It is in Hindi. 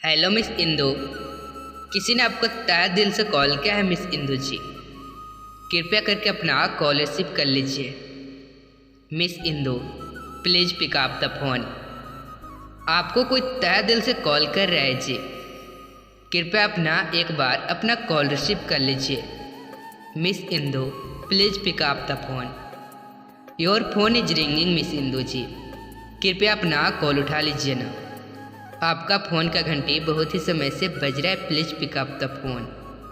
Hello miss Indu. किसी ने आपको तहे दिल से कॉल किया है मिस इंदु जी। कृपया करके अपना कॉल रिसीव कर लीजिए। Miss Indu please pick up the phone. आपको कोई तहे दिल से कॉल कर रहा है जी। कृपया एक बार अपना कॉल रिसीव कर लीजिए। Miss Indu please pick up the phone. Your phone is ringing miss Indu ji. कृपया अपना कॉल उठा लीजिए ना। आपका फ़ोन का घंटी बहुत ही समय से बज रहा है। Please pick up the phone.